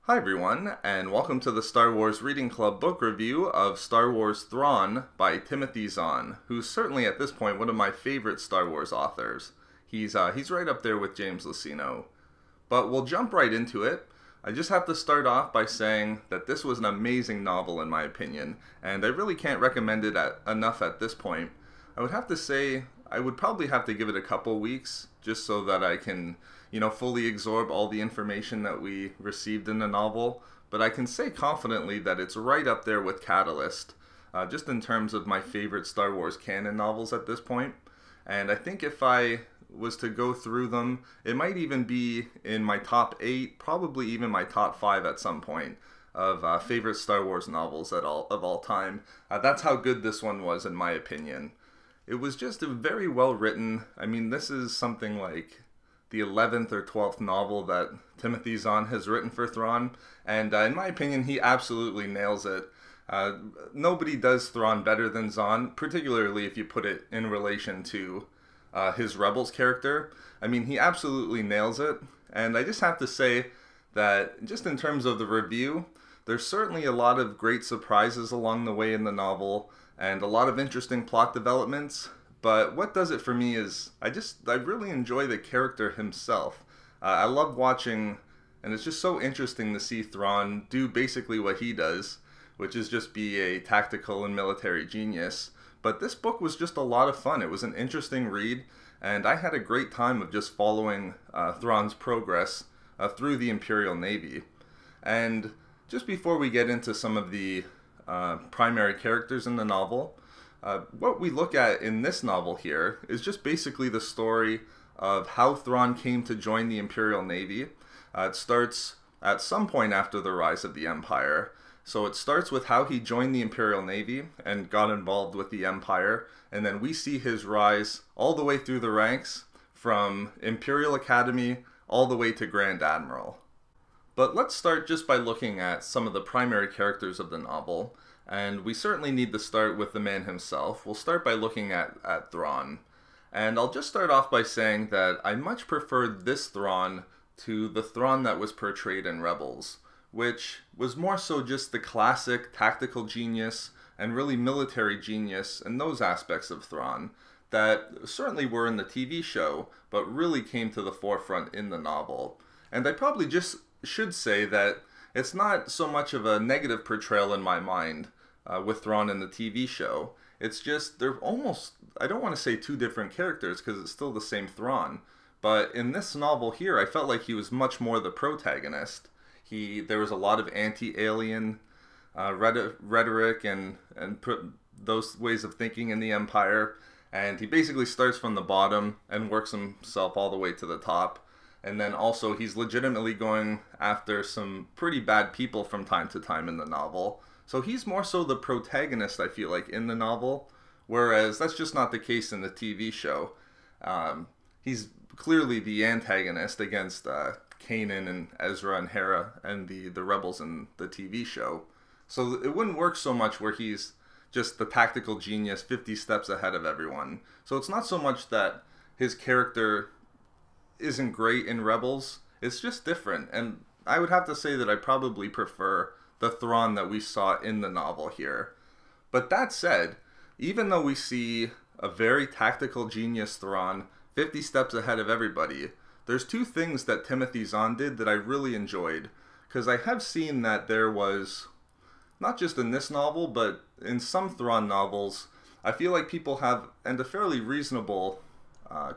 Hi everyone, and welcome to the Star Wars Reading Club book review of Star Wars Thrawn by Timothy Zahn, who's certainly at this point one of my favorite Star Wars authors. He's right up there with James Luceno. But we'll jump right into it. I just have to start off by saying that this was an amazing novel in my opinion, and I really can't recommend it enough at this point. I would have to say I would probably have to give it a couple weeks just so that I can fully absorb all the information that we received in the novel, but I can say confidently that it's right up there with Catalyst, just in terms of my favorite Star Wars canon novels at this point. And I think if I was to go through them, it might even be in my top 8, probably even my top 5 at some point of favorite Star Wars novels of all time. That's how good this one was in my opinion. It was just a very well written. I mean, this is something like the 11th or 12th novel that Timothy Zahn has written for Thrawn, and in my opinion, he absolutely nails it. Nobody does Thrawn better than Zahn, particularly if you put it in relation to his Rebels character. I mean, he absolutely nails it, and I just have to say that just in terms of the review, there's certainly a lot of great surprises along the way in the novel, and a lot of interesting plot developments. But what does it for me is I really enjoy the character himself. I love watching, and it's just so interesting to see Thrawn do basically what he does, which is just be a tactical and military genius. But this book was just a lot of fun. It was an interesting read, and I had a great time of just following Thrawn's progress through the Imperial Navy. And just before we get into some of the primary characters in the novel, what we look at in this novel here is just basically the story of how Thrawn came to join the Imperial Navy. It starts at some point after the rise of the Empire. So it starts with how he joined the Imperial Navy and got involved with the Empire, and then we see his rise all the way through the ranks from Imperial Academy all the way to Grand Admiral. But let's start just by looking at some of the primary characters of the novel. And we certainly need to start with the man himself. We'll start by looking at Thrawn. And I'll just start off by saying that I much preferred this Thrawn to the Thrawn that was portrayed in Rebels, which was more so just the classic tactical genius and really military genius and those aspects of Thrawn that certainly were in the TV show, but really came to the forefront in the novel. And I probably just should say that it's not so much of a negative portrayal in my mind with Thrawn in the TV show. It's just, they're almost, I don't want to say two different characters because it's still the same Thrawn. But in this novel here, I felt like he was much more the protagonist. There was a lot of anti-alien rhetoric and those ways of thinking in the Empire. And he basically starts from the bottom and works himself all the way to the top. And then also he's legitimately going after some pretty bad people from time to time in the novel. So he's more so the protagonist, I feel like, in the novel, whereas that's just not the case in the TV show. He's clearly the antagonist against Kanan and Ezra and Hera and the rebels in the TV show. So it wouldn't work so much where he's just the tactical genius 50 steps ahead of everyone. So it's not so much that his character isn't great in Rebels, it's just different. And I would have to say that I probably prefer the Thrawn that we saw in the novel here. But that said, even though we see a very tactical genius Thrawn 50 steps ahead of everybody, there's two things that Timothy Zahn did that I really enjoyed. Because I have seen that there was, not just in this novel, but in some Thrawn novels, I feel like people have, and a fairly reasonable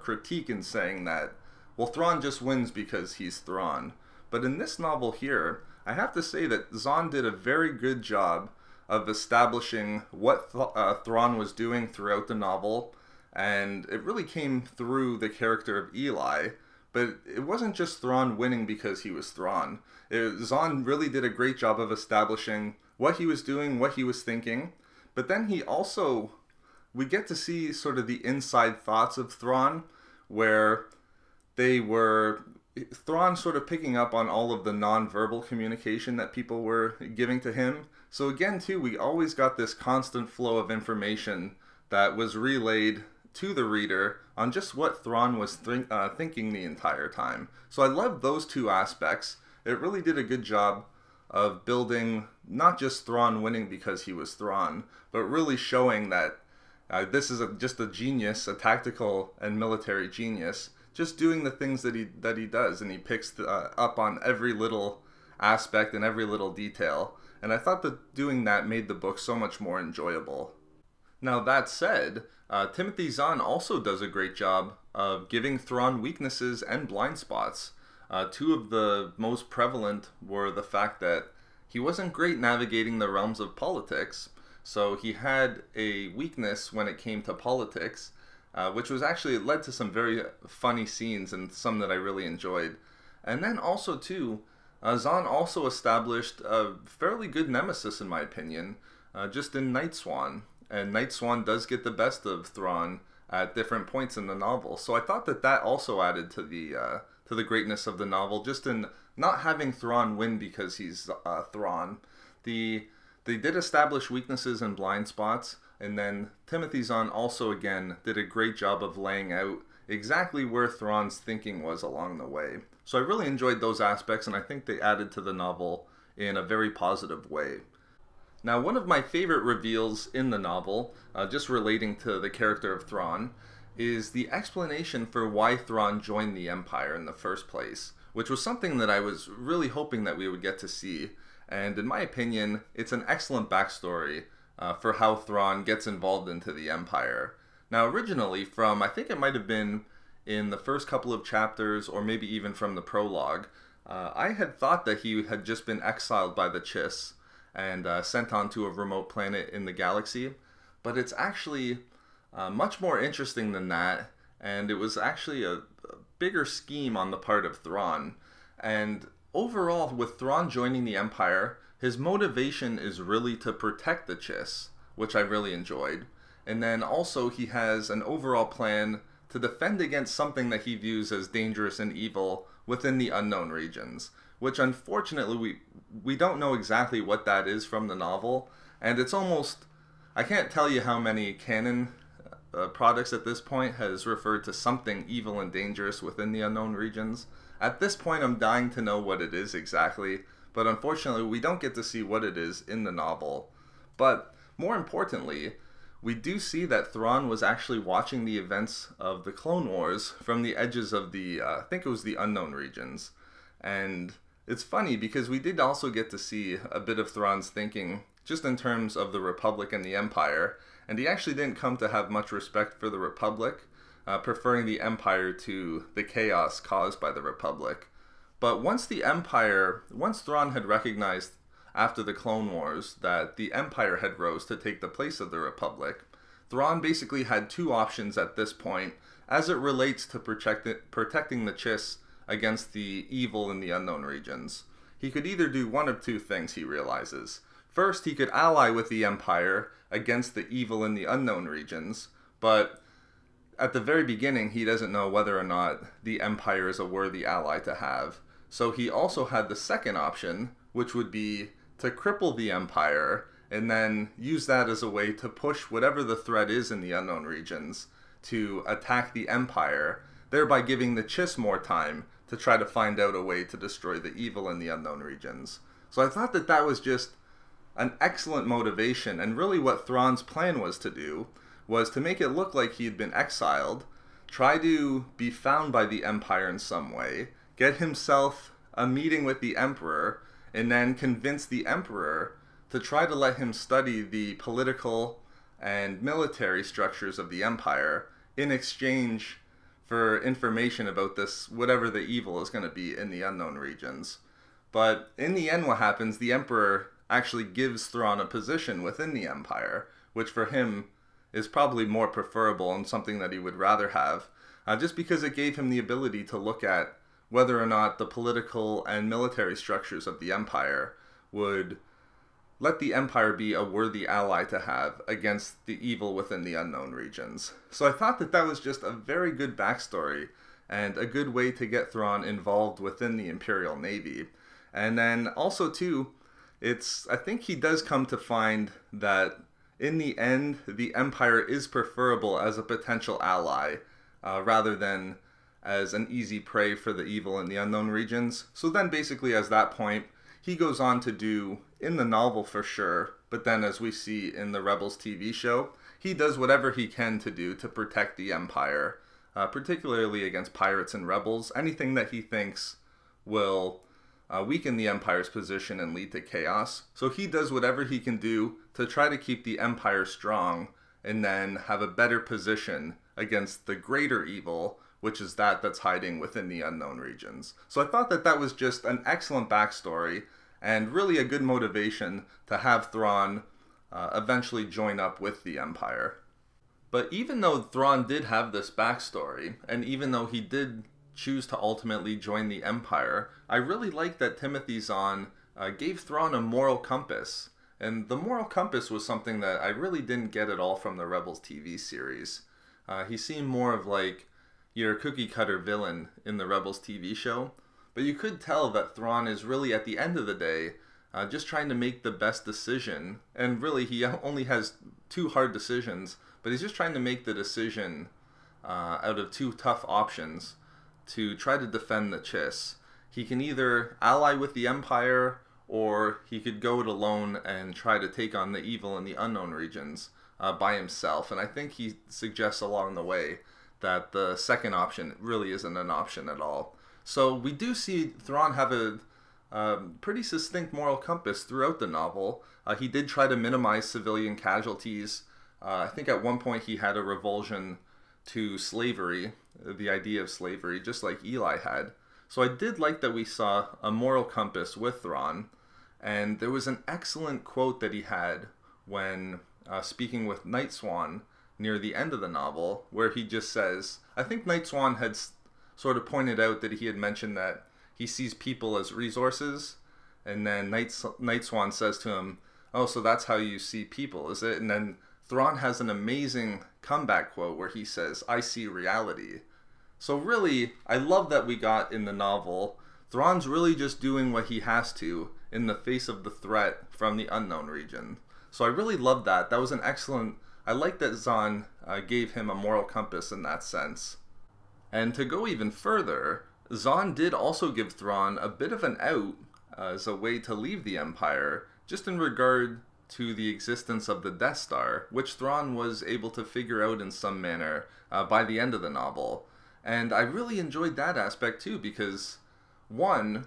critique in saying that, well, Thrawn just wins because he's Thrawn. But in this novel here, I have to say that Zahn did a very good job of establishing what Thrawn was doing throughout the novel, and it really came through the character of Eli. But it wasn't just Thrawn winning because he was Thrawn. Zahn really did a great job of establishing what he was doing, what he was thinking, but then we get to see sort of the inside thoughts of Thrawn, where Thrawn sort of picking up on all of the non-verbal communication that people were giving to him. So again, too, we always got this constant flow of information that was relayed to the reader on just what Thrawn was thinking the entire time. So I love those two aspects. It really did a good job of building not just Thrawn winning because he was Thrawn, but really showing that this is just a genius, a tactical and military genius, just doing the things that he does, and he picks up on every little aspect and every little detail. And I thought that doing that made the book so much more enjoyable. Now that said, Timothy Zahn also does a great job of giving Thrawn weaknesses and blind spots. Two of the most prevalent were the fact that he wasn't great navigating the realms of politics, so he had a weakness when it came to politics, which was actually led to some very funny scenes and some that I really enjoyed. And then also too, Zahn also established a fairly good nemesis in my opinion, just in Night Swan. And Night Swan does get the best of Thrawn at different points in the novel. So I thought that that also added to the greatness of the novel, just in not having Thrawn win because he's Thrawn. They did establish weaknesses and blind spots, and then Timothy Zahn also again did a great job of laying out exactly where Thrawn's thinking was along the way. So I really enjoyed those aspects, and I think they added to the novel in a very positive way. Now, one of my favorite reveals in the novel, just relating to the character of Thrawn, is the explanation for why Thrawn joined the Empire in the first place, which was something that I was really hoping that we would get to see. And in my opinion, it's an excellent backstory for how Thrawn gets involved into the Empire. Now, originally from, I think it might have been in the first couple of chapters, or maybe even from the prologue, I had thought that he had just been exiled by the Chiss and sent on to a remote planet in the galaxy. But it's actually much more interesting than that, and it was actually a bigger scheme on the part of Thrawn. And overall, with Thrawn joining the Empire, his motivation is really to protect the Chiss, which I really enjoyed. And then also he has an overall plan to defend against something that he views as dangerous and evil within the unknown regions, which unfortunately we don't know exactly what that is from the novel, and it's almost, I can't tell you how many canon products at this point has referred to something evil and dangerous within the unknown regions. At this point I'm dying to know what it is exactly, but unfortunately we don't get to see what it is in the novel. But more importantly, we do see that Thrawn was actually watching the events of the Clone Wars from the edges of the, I think it was the unknown regions. And it's funny because we did also get to see a bit of Thrawn's thinking just in terms of the Republic and the Empire, and he actually didn't come to have much respect for the Republic, preferring the Empire to the chaos caused by the Republic. But once Thrawn had recognized after the Clone Wars that the Empire had rose to take the place of the Republic, Thrawn basically had two options at this point as it relates to protecting the Chiss against the evil in the unknown regions. He could either do one of two things, he realizes. First, he could ally with the Empire against the evil in the unknown regions, but at the very beginning he doesn't know whether or not the Empire is a worthy ally to have. So he also had the second option, which would be to cripple the Empire and then use that as a way to push whatever the threat is in the unknown regions to attack the Empire, thereby giving the Chiss more time to try to find out a way to destroy the evil in the unknown regions. So I thought that that was just an excellent motivation, and really what Thrawn's plan was to do was to make it look like he had been exiled, try to be found by the Empire in some way, get himself a meeting with the Emperor, and then convince the Emperor to try to let him study the political and military structures of the Empire in exchange for information about this, whatever the evil is going to be in the unknown regions. But in the end what happens, the Emperor actually gives Thrawn a position within the Empire, which for him is probably more preferable and something that he would rather have, just because it gave him the ability to look at whether or not the political and military structures of the Empire would let the Empire be a worthy ally to have against the evil within the unknown regions. So I thought that that was just a very good backstory and a good way to get Thrawn involved within the Imperial Navy. And then also too, I think he does come to find that in the end, the Empire is preferable as a potential ally rather than as an easy prey for the evil in the unknown regions. So then basically at that point, he goes on to do in the novel for sure, but then as we see in the Rebels TV show, he does whatever he can to do to protect the Empire, particularly against pirates and rebels, anything that he thinks will weaken the Empire's position and lead to chaos. So he does whatever he can do to try to keep the Empire strong and then have a better position against the greater evil, which is that's hiding within the unknown regions. So I thought that was just an excellent backstory and really a good motivation to have Thrawn eventually join up with the Empire. But even though Thrawn did have this backstory, and even though he did choose to ultimately join the Empire, I really like that Timothy Zahn gave Thrawn a moral compass. And the moral compass was something that I really didn't get at all from the Rebels TV series. He seemed more of like your cookie-cutter villain in the Rebels TV show, but you could tell that Thrawn is really, at the end of the day, just trying to make the best decision, and really he only has two hard decisions, but he's just trying to make the decision out of two tough options to try to defend the Chiss. He can either ally with the Empire, or he could go it alone and try to take on the evil in the unknown regions by himself, and I think he suggests along the way that the second option really isn't an option at all. So we do see Thrawn have a pretty succinct moral compass throughout the novel. He did try to minimize civilian casualties. I think at one point he had a revulsion to slavery, the idea of slavery, just like Eli had. So I did like that we saw a moral compass with Thrawn, and there was an excellent quote that he had when speaking with Night Swan near the end of the novel, where he just says, I think Night Swan had sort of pointed out that he had mentioned that he sees people as resources, and then Night Swan says to him, oh, so that's how you see people, is it? And then Thrawn has an amazing comeback quote where he says, I see reality. So really, I love that we got in the novel, Thrawn's really just doing what he has to in the face of the threat from the unknown region. So I really love that. That was an excellent... I like that Zahn gave him a moral compass in that sense. And to go even further, Zahn did also give Thrawn a bit of an out as a way to leave the Empire, just in regard to the existence of the Death Star, which Thrawn was able to figure out in some manner by the end of the novel. And I really enjoyed that aspect too, because one,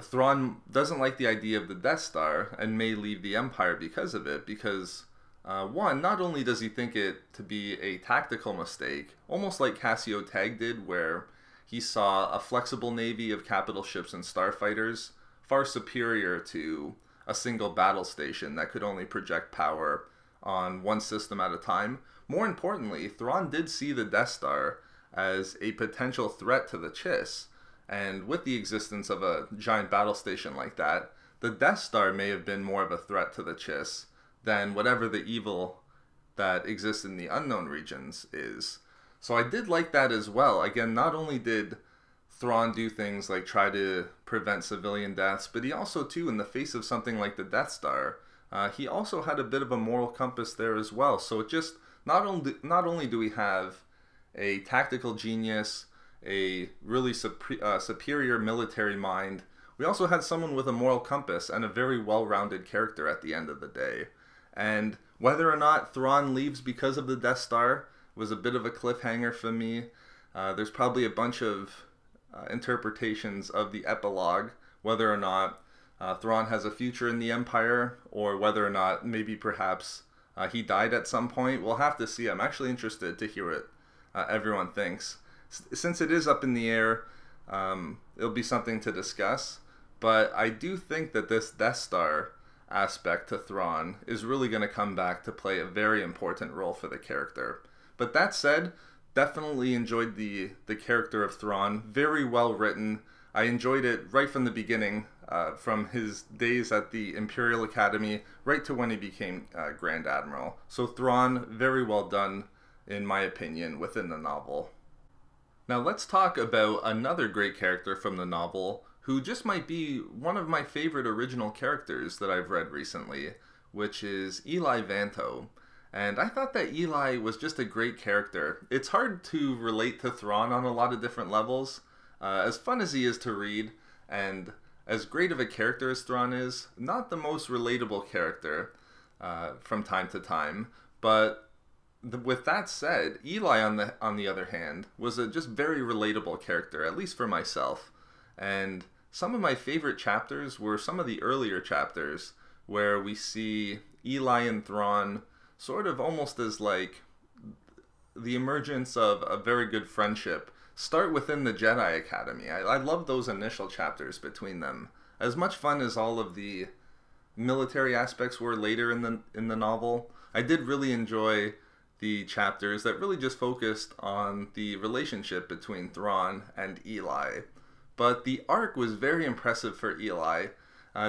Thrawn doesn't like the idea of the Death Star and may leave the Empire because of it, because one, not only does he think it to be a tactical mistake, almost like Cassio Tag did, where he saw a flexible navy of capital ships and starfighters far superior to a single battle station that could only project power on one system at a time. More importantly, Thrawn did see the Death Star as a potential threat to the Chiss, and with the existence of a giant battle station like that, the Death Star may have been more of a threat to the Chiss than whatever the evil that exists in the unknown regions is. So I did like that as well. Again, not only did Thrawn do things like try to prevent civilian deaths, but he also, too, in the face of something like the Death Star, he also had a bit of a moral compass there as well. So it just, not only do we have a tactical genius, a really superior military mind, we also had someone with a moral compass and a very well-rounded character at the end of the day. And whether or not Thrawn leaves because of the Death Star was a bit of a cliffhanger for me. There's probably a bunch of interpretations of the epilogue, whether or not Thrawn has a future in the Empire, or whether or not maybe perhaps he died at some point. We'll have to see. I'm actually interested to hear what everyone thinks. Since it is up in the air, it'll be something to discuss. But I do think that this Death Star aspect to Thrawn is really going to come back to play a very important role for the character. But that said, definitely enjoyed the character of Thrawn. Very well written. I enjoyed it right from the beginning, from his days at the Imperial Academy right to when he became Grand Admiral. So Thrawn, very well done, in my opinion, within the novel. Now let's talk about another great character from the novel, who just might be one of my favorite original characters that I've read recently, which is Eli Vanto. And I thought that Eli was just a great character. It's hard to relate to Thrawn on a lot of different levels. As fun as he is to read, and as great of a character as Thrawn is, not the most relatable character from time to time. But with that said, Eli, on the other hand, was a just very relatable character, at least for myself. And some of my favorite chapters were some of the earlier chapters where we see Eli and Thrawn sort of almost as like the emergence of a very good friendship start within the Jedi Academy. I love those initial chapters between them. As much fun as all of the military aspects were later in the novel, I did really enjoy the chapters that really just focused on the relationship between Thrawn and Eli. But the arc was very impressive for Eli.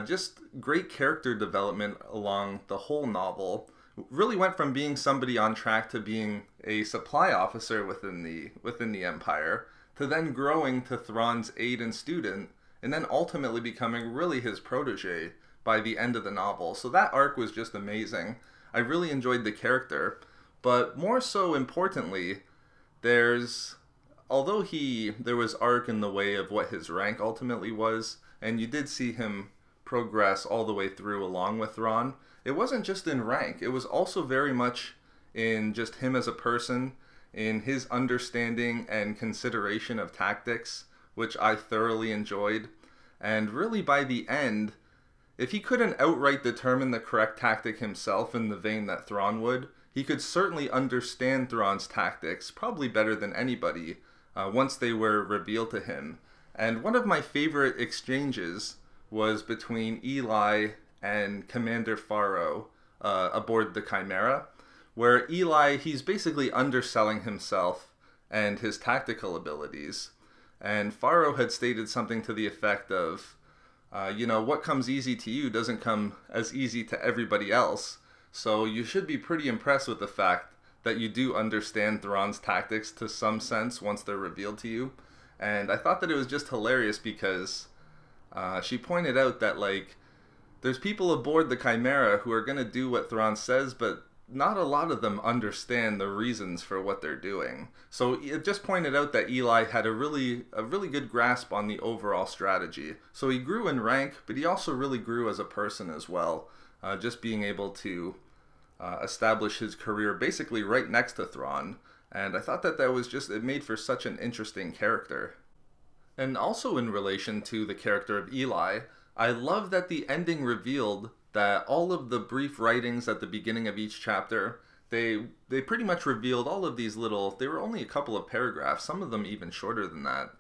Just great character development along the whole novel. Really went from being somebody on track to being a supply officer within the Empire, to then growing to Thrawn's aide and student, and then ultimately becoming really his protege by the end of the novel. So that arc was just amazing. I really enjoyed the character, but more so importantly, although there was arc in the way of what his rank ultimately was, and you did see him progress all the way through along with Thrawn, it wasn't just in rank, it was also very much in just him as a person, in his understanding and consideration of tactics, which I thoroughly enjoyed. And really by the end, if he couldn't outright determine the correct tactic himself in the vein that Thrawn would, he could certainly understand Thrawn's tactics probably better than anybody once they were revealed to him. And one of my favorite exchanges was between Eli and Commander Faro aboard the Chimera, where Eli, he's basically underselling himself and his tactical abilities. And Faro had stated something to the effect of, what comes easy to you doesn't come as easy to everybody else. So you should be pretty impressed with the fact that you do understand Thrawn's tactics to some sense once they're revealed to you. And I thought that it was just hilarious because she pointed out that, there's people aboard the Chimera who are going to do what Thrawn says, but not a lot of them understand the reasons for what they're doing. So it just pointed out that Eli had a really good grasp on the overall strategy. So he grew in rank, but he also really grew as a person as well. Just being able to establish his career basically right next to Thrawn. And I thought that was just, it made for such an interesting character. And also in relation to the character of Eli, I love that the ending revealed that all of the brief writings at the beginning of each chapter, they pretty much revealed all of these they were only a couple of paragraphs, some of them even shorter than that.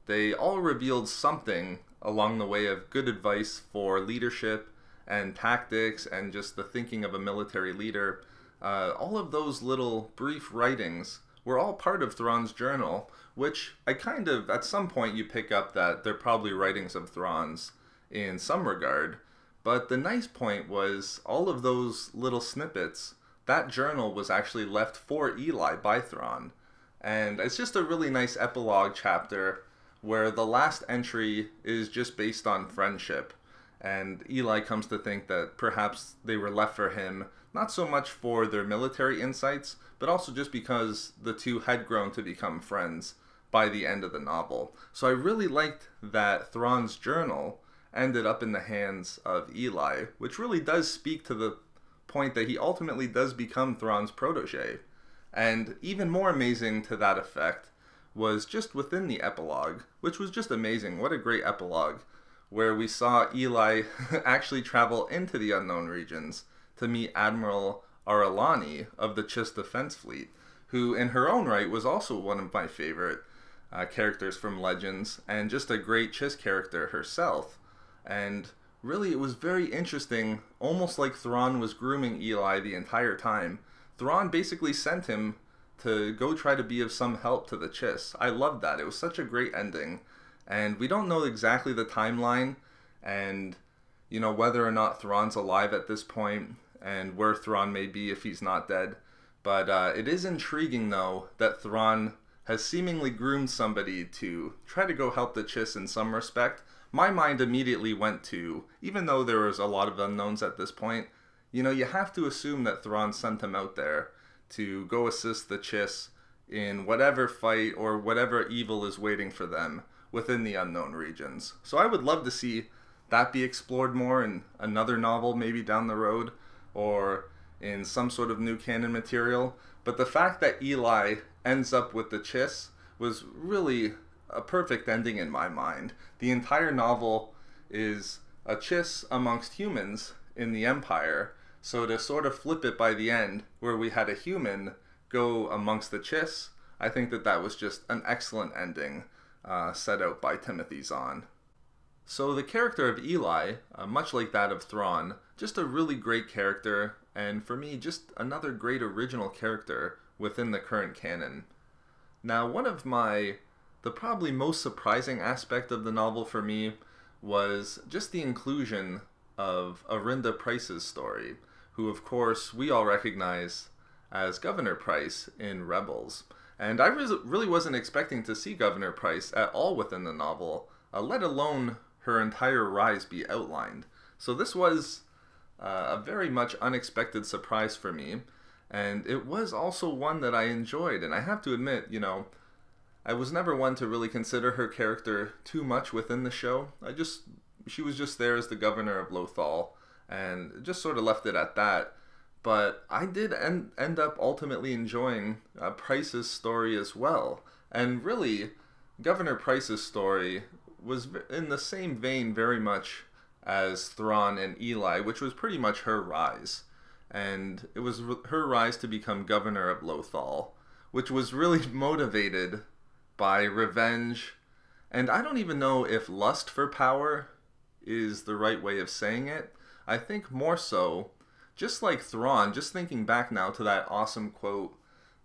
They all revealed something along the way of good advice for leadership and tactics and just the thinking of a military leader. All of those little brief writings were all part of Thrawn's journal, which I kind of, at some point you pick up that they're probably writings of Thrawn's in some regard. But the nice point was all of those little snippets, that journal was actually left for Eli by Thrawn. And it's just a really nice epilogue chapter where the last entry is just based on friendship. And Eli comes to think that perhaps they were left for him, not so much for their military insights, but also just because the two had grown to become friends by the end of the novel. So I really liked that Thrawn's journal ended up in the hands of Eli, which really does speak to the point that he ultimately does become Thrawn's protege. And even more amazing to that effect was just within the epilogue, which was just amazing. What a great epilogue, where we saw Eli actually travel into the unknown regions to meet Admiral Aralani of the Chiss Defense Fleet, who in her own right was also one of my favorite characters from Legends, and just a great Chiss character herself. And really, it was very interesting, almost like Thrawn was grooming Eli the entire time. Thrawn basically sent him to go try to be of some help to the Chiss. I loved that. It was such a great ending. And we don't know exactly the timeline and, whether or not Thrawn's alive at this point and where Thrawn may be if he's not dead. But it is intriguing, though, that Thrawn has seemingly groomed somebody to try to go help the Chiss in some respect. My mind immediately went to, even though there was a lot of unknowns at this point, you have to assume that Thrawn sent him out there to go assist the Chiss in whatever fight or whatever evil is waiting for them within the unknown regions. So I would love to see that be explored more in another novel maybe down the road, or in some sort of new canon material. But the fact that Eli ends up with the Chiss was really a perfect ending in my mind. The entire novel is a Chiss amongst humans in the Empire, so to sort of flip it by the end, where we had a human go amongst the Chiss, I think that that was just an excellent ending set out by Timothy Zahn. So the character of Eli, much like that of Thrawn, just a really great character, and for me, just another great original character within the current canon. Now, one of the probably most surprising aspect of the novel for me was just the inclusion of Arinda Pryce's story, who of course we all recognize as Governor Pryce in Rebels. And I really wasn't expecting to see Governor Pryce at all within the novel, let alone her entire rise be outlined. So this was a very much unexpected surprise for me, and it was also one that I enjoyed. And I have to admit, I was never one to really consider her character too much within the show. She was just there as the governor of Lothal, and just sort of left it at that. But I did end up ultimately enjoying Pryce's story as well. And really, Governor Pryce's story was in the same vein very much as Thrawn and Eli, which was pretty much her rise. And it was her rise to become governor of Lothal, which was really motivated by revenge. And I don't even know if lust for power is the right way of saying it. I think more so, just like Thrawn, just thinking back now to that awesome quote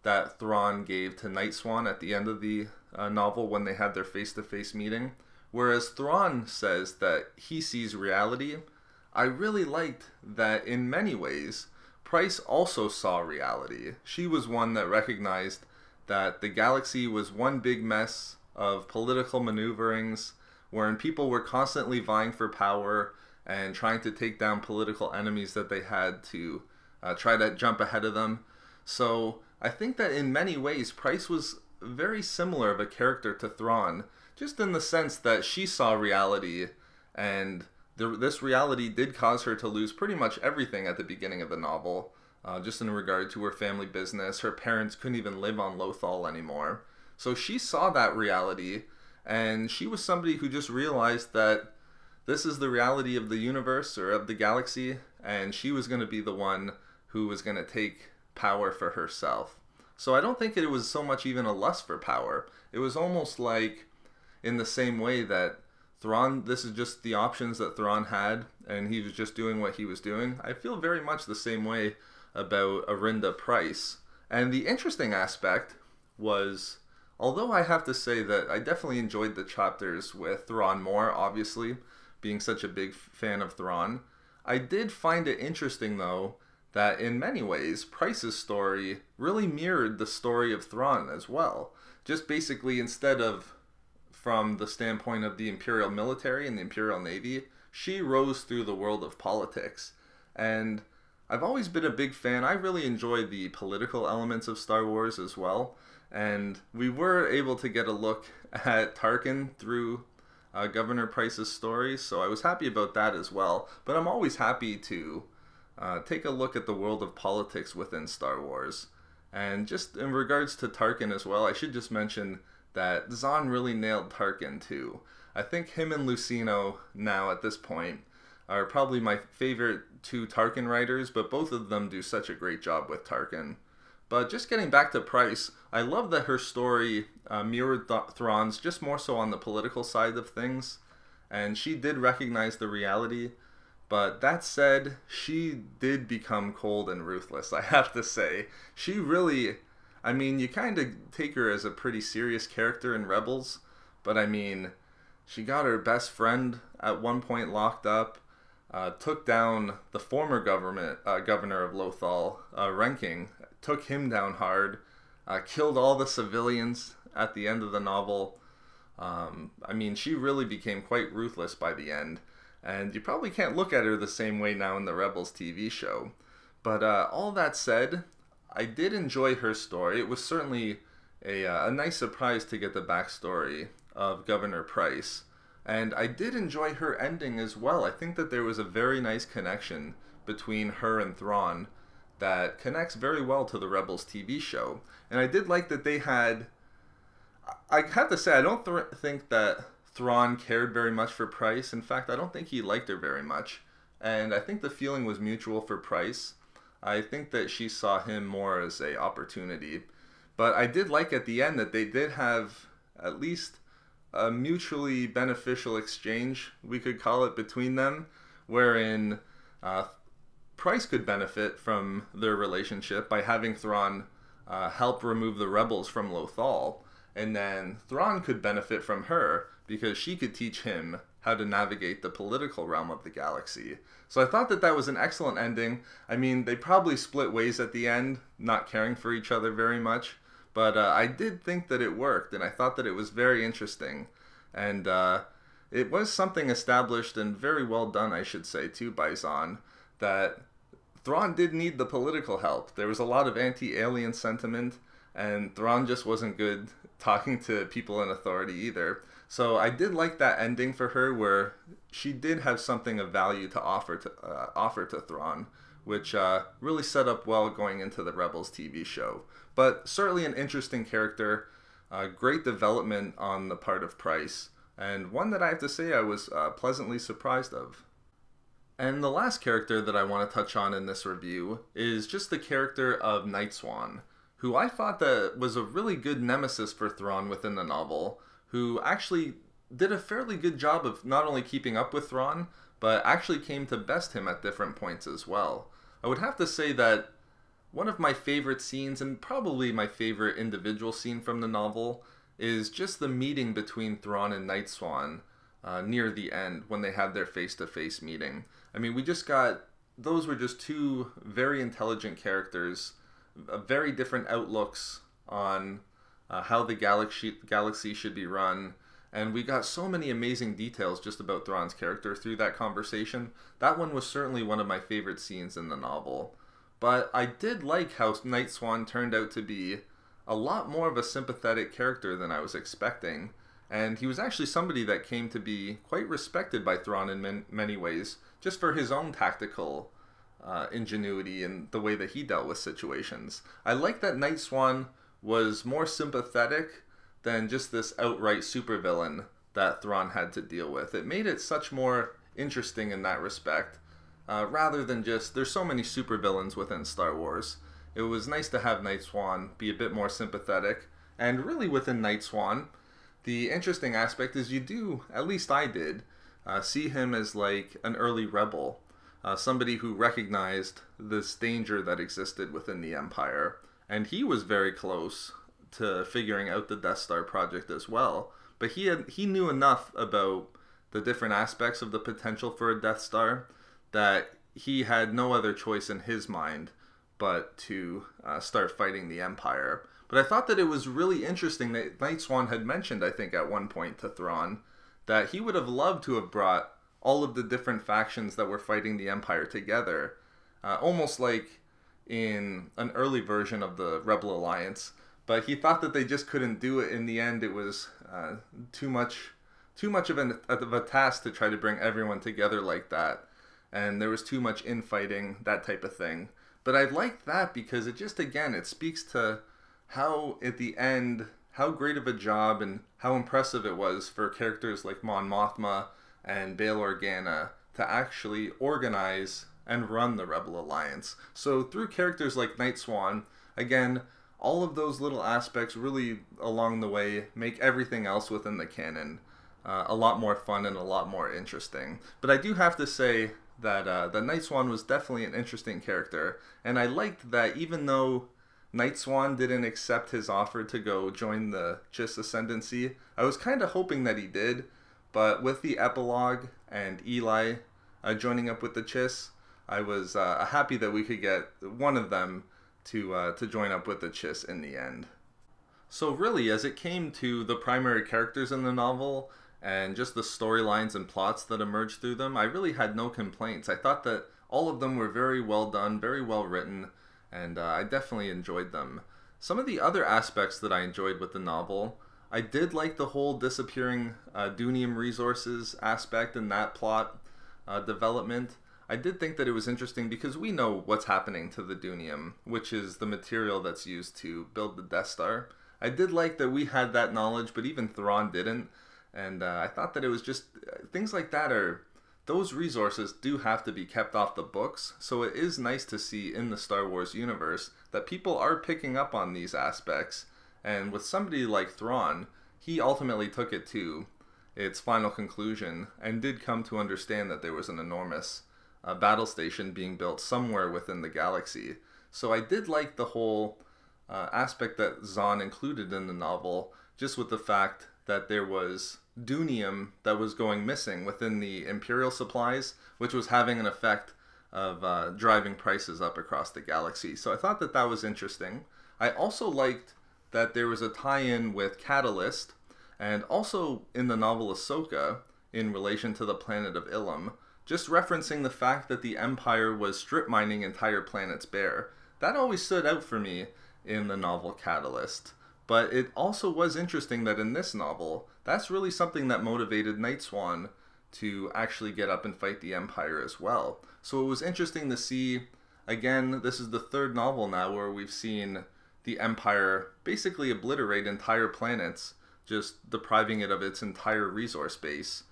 that Thrawn gave to Night Swan at the end of the novel when they had their face-to-face meeting. Whereas Thrawn says that he sees reality, I really liked that in many ways, Pryce also saw reality. She was one that recognized that the galaxy was one big mess of political maneuverings, wherein people were constantly vying for power and trying to take down political enemies that they had to try to jump ahead of them. So I think that in many ways, Pryce was very similar of a character to Thrawn, just in the sense that she saw reality, and this reality did cause her to lose pretty much everything at the beginning of the novel, just in regard to her family business. Her parents couldn't even live on Lothal anymore. So she saw that reality, and she was somebody who just realized that this is the reality of the universe or of the galaxy, and she was going to be the one who was going to take power for herself. So I don't think it was so much even a lust for power. It was almost like in the same way that Thrawn, this is just the options that Thrawn had, and he was just doing what he was doing. I feel very much the same way about Arinda Pryce. And the interesting aspect was, although I have to say that I definitely enjoyed the chapters with Thrawn more, obviously, being such a big fan of Thrawn, I did find it interesting, though, that in many ways, Pryce's story really mirrored the story of Thrawn as well. Just basically, instead of from the standpoint of the Imperial military and the Imperial Navy, she rose through the world of politics. And I've always been a big fan. I really enjoy the political elements of Star Wars as well. And we were able to get a look at Tarkin through Governor Pryce's story, so I was happy about that as well. But I'm always happy to take a look at the world of politics within Star Wars. And just in regards to Tarkin as well, I should just mention that Zahn really nailed Tarkin too. I think him and Lucino now at this point are probably my favorite two Tarkin writers, but both of them do such a great job with Tarkin. But just getting back to Pryce, I love that her story mirrored Thrawn's, just more so on the political side of things. And she did recognize the reality. But that said, she did become cold and ruthless, I have to say. She really, I mean, you kind of take her as a pretty serious character in Rebels. But I mean, she got her best friend at one point locked up. Took down the former governor of Lothal, Ranking, took him down hard, killed all the civilians at the end of the novel. I mean, she really became quite ruthless by the end, and you probably can't look at her the same way now in the Rebels TV show. But all that said, I did enjoy her story. It was certainly a nice surprise to get the backstory of Governor Pryce. And I did enjoy her ending as well. I think that there was a very nice connection between her and Thrawn that connects very well to the Rebels TV show. And I did like that they had... I have to say, I don't think that Thrawn cared very much for Price. In fact, I don't think he liked her very much. And I think the feeling was mutual for Price. I think that she saw him more as an opportunity. But I did like at the end that they did have at least a mutually beneficial exchange, we could call it, between them, wherein Price could benefit from their relationship by having Thrawn help remove the rebels from Lothal, and then Thrawn could benefit from her because she could teach him how to navigate the political realm of the galaxy. So I thought that that was an excellent ending. I mean, they probably split ways at the end, not caring for each other very much, but I did think that it worked, and I thought that it was very interesting. And it was something established and very well done, I should say, too, by Zahn, that Thrawn did need the political help. There was a lot of anti-alien sentiment, and Thrawn just wasn't good talking to people in authority either. So I did like that ending for her, where she did have something of value to offer to Thrawn, which really set up well going into the Rebels TV show. But certainly an interesting character, great development on the part of Price, and one that I have to say I was pleasantly surprised of. And the last character that I want to touch on in this review is just the character of Night Swan, who I thought that was a really good nemesis for Thrawn within the novel, who actually did a fairly good job of not only keeping up with Thrawn, but actually came to best him at different points as well. I would have to say that one of my favorite scenes, and probably my favorite individual scene from the novel, is just the meeting between Thrawn and Night Swan near the end when they had their face-to-face meeting. I mean, those were just two very intelligent characters, very different outlooks on how the galaxy should be run, and we got so many amazing details just about Thrawn's character through that conversation. That one was certainly one of my favorite scenes in the novel. But I did like how Night Swan turned out to be a lot more of a sympathetic character than I was expecting, and he was actually somebody that came to be quite respected by Thrawn in many ways, just for his own tactical ingenuity and the way that he dealt with situations. I like that Night Swan was more sympathetic than just this outright supervillain that Thrawn had to deal with. It made it such more interesting in that respect, rather than just, there's so many supervillains within Star Wars. It was nice to have Night Swan be a bit more sympathetic, and really within Night Swan, the interesting aspect is you do, at least I did, see him as like an early rebel, somebody who recognized this danger that existed within the Empire. And he was very close to figuring out the Death Star project as well. But he knew enough about the different aspects of the potential for a Death Star that he had no other choice in his mind but to start fighting the Empire. But I thought that it was really interesting that Night Swan had mentioned, I think at one point to Thrawn, that he would have loved to have brought all of the different factions that were fighting the Empire together, almost like in an early version of the Rebel Alliance, but he thought that they just couldn't do it in the end. It was too much of a task to try to bring everyone together like that, and there was too much infighting, that type of thing. But I liked that because it just, again, it speaks to how, at the end, how great of a job and how impressive it was for characters like Mon Mothma and Bail Organa to actually organize and run the Rebel Alliance. So through characters like Night Swan, again, all of those little aspects really along the way make everything else within the canon a lot more fun and a lot more interesting. But I do have to say that the Night Swan was definitely an interesting character, and I liked that even though Night Swan didn't accept his offer to go join the Chiss Ascendancy, I was kind of hoping that he did, but with the epilogue and Eli joining up with the Chiss, I was happy that we could get one of them to join up with the Chiss in the end. So really, as it came to the primary characters in the novel, and just the storylines and plots that emerged through them, I really had no complaints. I thought that all of them were very well done, very well written, and I definitely enjoyed them. Some of the other aspects that I enjoyed with the novel I did like the whole disappearing Dunium resources aspect in that plot development. I did think that it was interesting because we know what's happening to the Dunium, which is the material that's used to build the Death Star. I did like that we had that knowledge, but even Thrawn didn't. And I thought that it was just things like that those resources do have to be kept off the books. So it is nice to see in the Star Wars universe that people are picking up on these aspects. And with somebody like Thrawn, he ultimately took it to its final conclusion and did come to understand that there was an enormous battle station being built somewhere within the galaxy. So I did like the whole aspect that Zahn included in the novel, just with the fact that there was Dunium that was going missing within the Imperial supplies, which was having an effect of driving prices up across the galaxy. So I thought that that was interesting. I also liked that there was a tie-in with Catalyst, and also in the novel Ahsoka, in relation to the planet of Ilum, just referencing the fact that the Empire was strip mining entire planets bare. That always stood out for me in the novel Catalyst. But it also was interesting that in this novel, that's really something that motivated Nightswan to actually get up and fight the Empire as well. So it was interesting to see, again, this is the third novel now where we've seen the Empire basically obliterate entire planets, just depriving it of its entire resource base.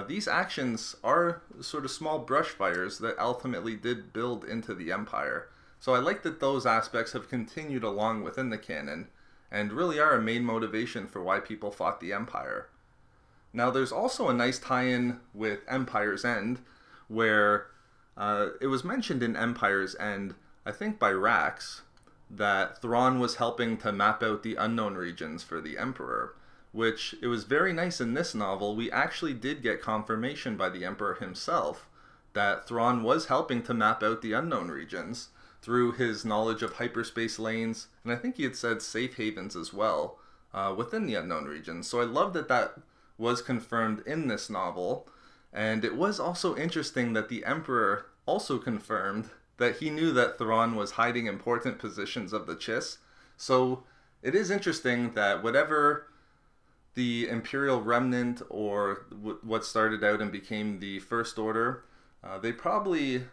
These actions are sort of small brush fires that ultimately did build into the Empire. So I like that those aspects have continued along within the canon, and really are a main motivation for why people fought the Empire. Now there's also a nice tie-in with Empire's End, where it was mentioned in Empire's End, I think by Rax, that Thrawn was helping to map out the unknown regions for the Emperor, which it was very nice in this novel. We actually did get confirmation by the Emperor himself that Thrawn was helping to map out the unknown regions through his knowledge of hyperspace lanes, and I think he had said safe havens as well within the unknown regions. So I love that that was confirmed in this novel, and it was also interesting that the Emperor also confirmed that he knew that Thrawn was hiding important positions of the Chiss. So it is interesting that whatever the Imperial Remnant, or what started out and became the First Order, they probably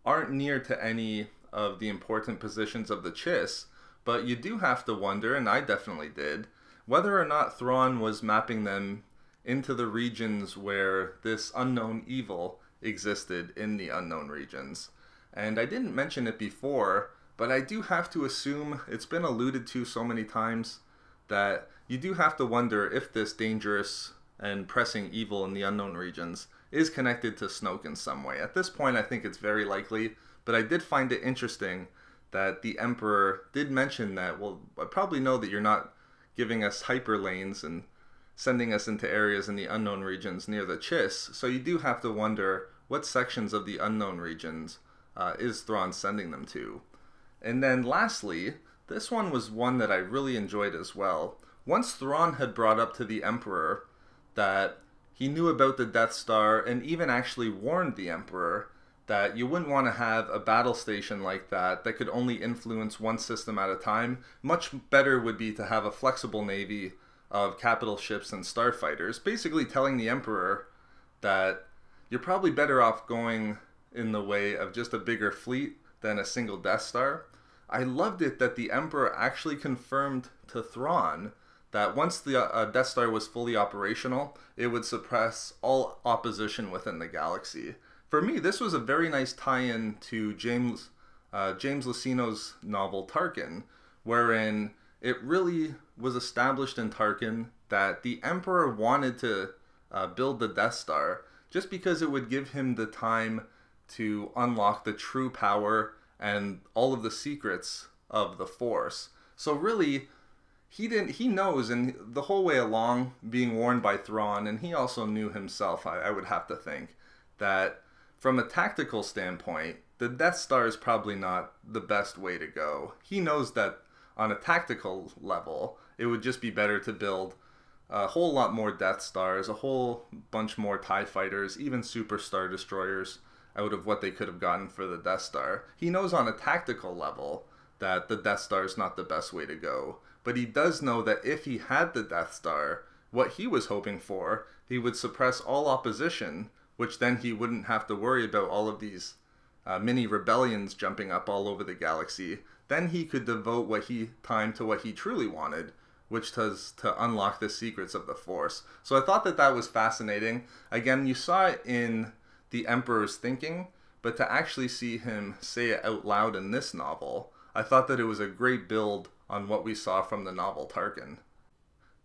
aren't near to any of the important positions of the Chiss, but you do have to wonder, and I definitely did, whether or not Thrawn was mapping them into the regions where this unknown evil existed in the unknown regions. And I didn't mention it before, but I do have to assume, it's been alluded to so many times, that you do have to wonder if this dangerous and pressing evil in the unknown regions is connected to Snoke in some way. At this point, I think it's very likely, but I did find it interesting that the Emperor did mention that, well, I probably know that you're not giving us hyper lanes and sending us into areas in the unknown regions near the Chiss, so you do have to wonder what sections of the unknown regions is Thrawn sending them to. And then lastly, this one was one that I really enjoyed as well. Once Thrawn had brought up to the Emperor that he knew about the Death Star and even actually warned the Emperor that you wouldn't want to have a battle station like that that could only influence one system at a time. Much better would be to have a flexible navy of capital ships and starfighters, basically telling the Emperor that you're probably better off going in the way of just a bigger fleet than a single Death Star. I loved it that the Emperor actually confirmed to Thrawn that once the Death Star was fully operational, it would suppress all opposition within the galaxy. For me, this was a very nice tie-in to James Luceno's novel Tarkin, wherein it really was established in Tarkin that the Emperor wanted to build the Death Star just because it would give him the time to unlock the true power and all of the secrets of the Force. So really, he knows, and the whole way along, being warned by Thrawn, and he also knew himself, I would have to think, that from a tactical standpoint, the Death Star is probably not the best way to go. He knows that on a tactical level, it would just be better to build a whole lot more Death Stars, a whole bunch more TIE fighters, even Super Star Destroyers, out of what they could have gotten for the Death Star. He knows on a tactical level that the Death Star is not the best way to go. but he does know that if he had the Death Star, what he was hoping for, he would suppress all opposition, which then he wouldn't have to worry about all of these mini rebellions jumping up all over the galaxy. Then he could devote time to what he truly wanted, which was to unlock the secrets of the Force. So I thought that that was fascinating. Again, you saw it in the Emperor's thinking, but to actually see him say it out loud in this novel, I thought that it was a great build on what we saw from the novel Tarkin.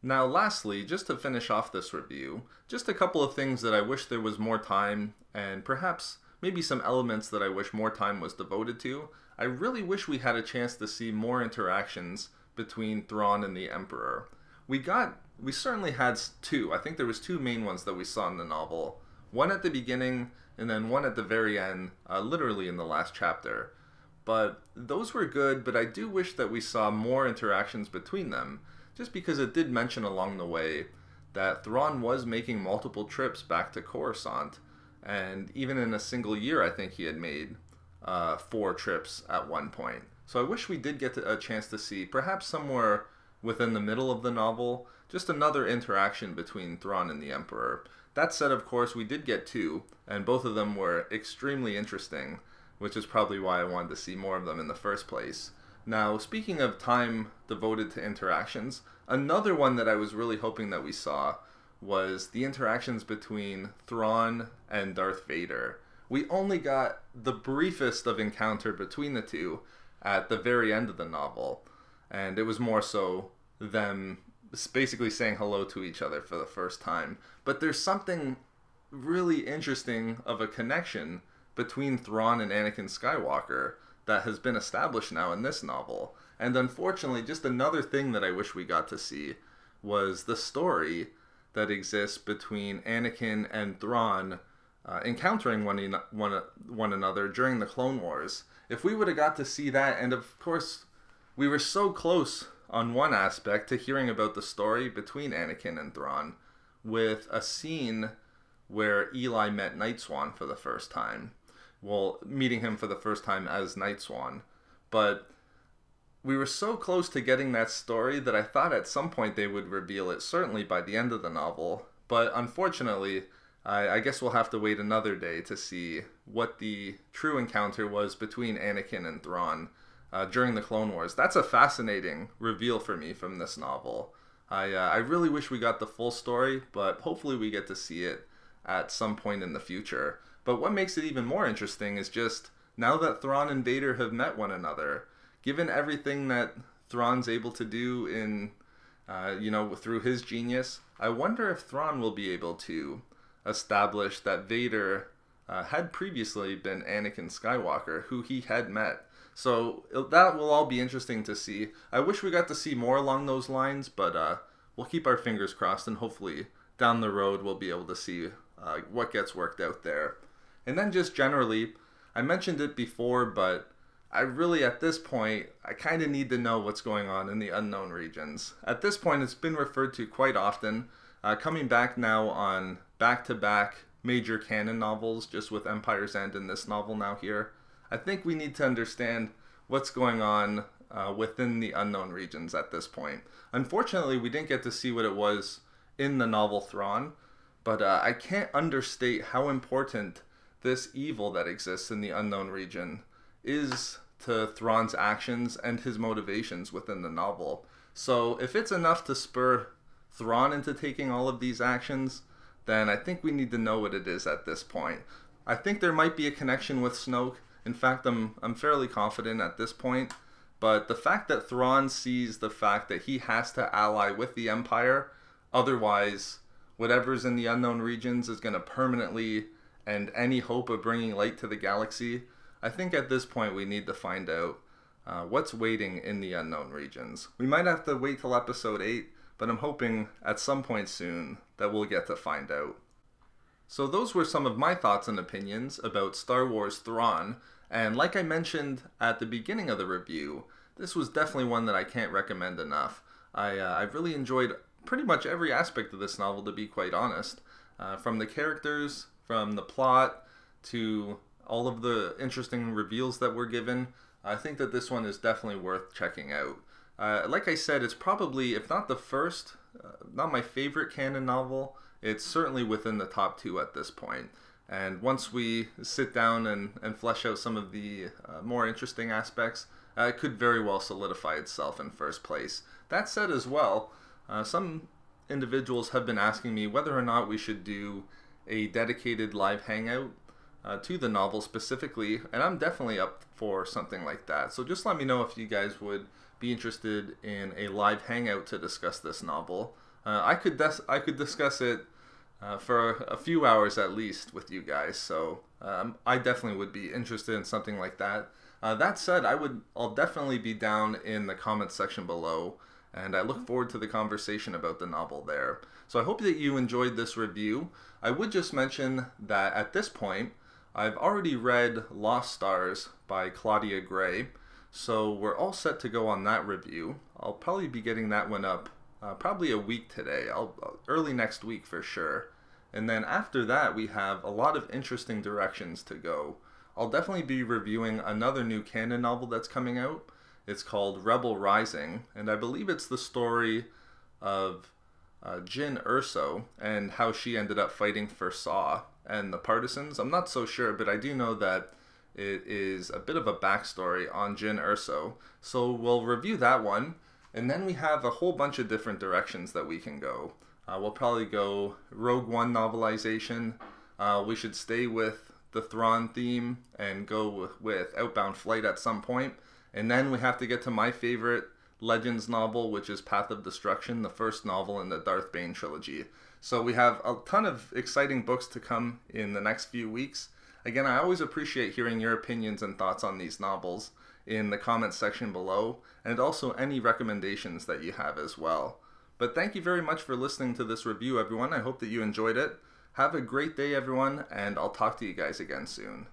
Now lastly, just to finish off this review, just a couple of things that I wish there was more time, and perhaps maybe some elements that I wish more time was devoted to. I really wish we had a chance to see more interactions between Thrawn and the Emperor. We certainly had two. I think there was two main ones that we saw in the novel. One at the beginning, and then one at the very end, literally in the last chapter. But those were good, but I do wish that we saw more interactions between them, just because it did mention along the way that Thrawn was making multiple trips back to Coruscant, and even in a single year I think he had made 4 trips at one point. So I wish we did get a chance to see, perhaps somewhere within the middle of the novel, just another interaction between Thrawn and the Emperor. That said, of course, we did get 2, and both of them were extremely interesting, which is probably why I wanted to see more of them in the first place. Now, speaking of time devoted to interactions, another one that I was really hoping that we saw was the interactions between Thrawn and Darth Vader. We only got the briefest of encounter between the two at the very end of the novel, and it was more so them basically saying hello to each other for the first time. But there's something really interesting of a connection between Thrawn and Anakin Skywalker that has been established now in this novel. And unfortunately, just another thing that I wish we got to see was the story that exists between Anakin and Thrawn encountering one another during the Clone Wars. If we would have got to see that, and of course, we were so close on one aspect to hearing about the story between Anakin and Thrawn, with a scene where Eli met Night Swan for the first time. Well, meeting him for the first time as Night Swan. But we were so close to getting that story that I thought at some point they would reveal it, certainly by the end of the novel. But unfortunately, I guess we'll have to wait another day to see what the true encounter was between Anakin and Thrawn during the Clone Wars. That's a fascinating reveal for me from this novel. I really wish we got the full story, but hopefully we get to see it at some point in the future. But what makes it even more interesting is just, now that Thrawn and Vader have met one another, given everything that Thrawn's able to do in, through his genius, I wonder if Thrawn will be able to establish that Vader had previously been Anakin Skywalker, who he had met. So that will all be interesting to see. I wish we got to see more along those lines, but we'll keep our fingers crossed, and hopefully down the road we'll be able to see what gets worked out there. And then just generally, I mentioned it before, but I really, at this point, I kind of need to know what's going on in the unknown regions. At this point, it's been referred to quite often, coming back now on back-to-back major canon novels, just with Empire's End in this novel now here. I think we need to understand what's going on within the unknown regions at this point. Unfortunately, we didn't get to see what it was in the novel Thrawn, but I can't understate how important this evil that exists in the unknown region is to Thrawn's actions and his motivations within the novel. So if it's enough to spur Thrawn into taking all of these actions, then I think we need to know what it is at this point. I think there might be a connection with Snoke. In fact, I'm fairly confident at this point. But the fact that Thrawn sees the fact that he has to ally with the Empire, otherwise whatever's in the unknown regions is going to permanently end any hope of bringing light to the galaxy, I think at this point we need to find out what's waiting in the unknown regions. We might have to wait till episode 8, but I'm hoping at some point soon that we'll get to find out. So those were some of my thoughts and opinions about Star Wars Thrawn, and like I mentioned at the beginning of the review, this was definitely one that I can't recommend enough. I've really enjoyed pretty much every aspect of this novel, to be quite honest. From the characters, from the plot, to all of the interesting reveals that were given. I think that this one is definitely worth checking out. Like I said, it's probably, if not the first, not my favorite canon novel, it's certainly within the top 2 at this point. And once we sit down and flesh out some of the more interesting aspects, it could very well solidify itself in first place. That said as well, some individuals have been asking me whether or not we should do a dedicated live hangout to the novel specifically, and I'm definitely up for something like that. So just let me know if you guys would be interested in a live hangout to discuss this novel. I could discuss it for a few hours at least with you guys, so I definitely would be interested in something like that. That said, I'll definitely be down in the comments section below, and I look forward to the conversation about the novel there. So I hope that you enjoyed this review. I would just mention that at this point, I've already read Lost Stars by Claudia Gray, so we're all set to go on that review. I'll probably be getting that one up probably a week today, early next week for sure. And then after that, we have a lot of interesting directions to go. I'll definitely be reviewing another new canon novel that's coming out. It's called Rebel Rising, and I believe it's the story of Jyn Erso and how she ended up fighting for Saw and the partisans. I'm not so sure, but I do know that it is a bit of a backstory on Jyn Erso. So we'll review that one, and then we have a whole bunch of different directions that we can go. We'll probably go Rogue One novelization. We should stay with the Thrawn theme and go with Outbound Flight at some point. And then we have to get to my favorite Legends novel, which is Path of Destruction, the first novel in the Darth Bane trilogy. So we have a ton of exciting books to come in the next few weeks. Again, I always appreciate hearing your opinions and thoughts on these novels in the comments section below, and also any recommendations that you have as well. But thank you very much for listening to this review, everyone. I hope that you enjoyed it. Have a great day, everyone, and I'll talk to you guys again soon.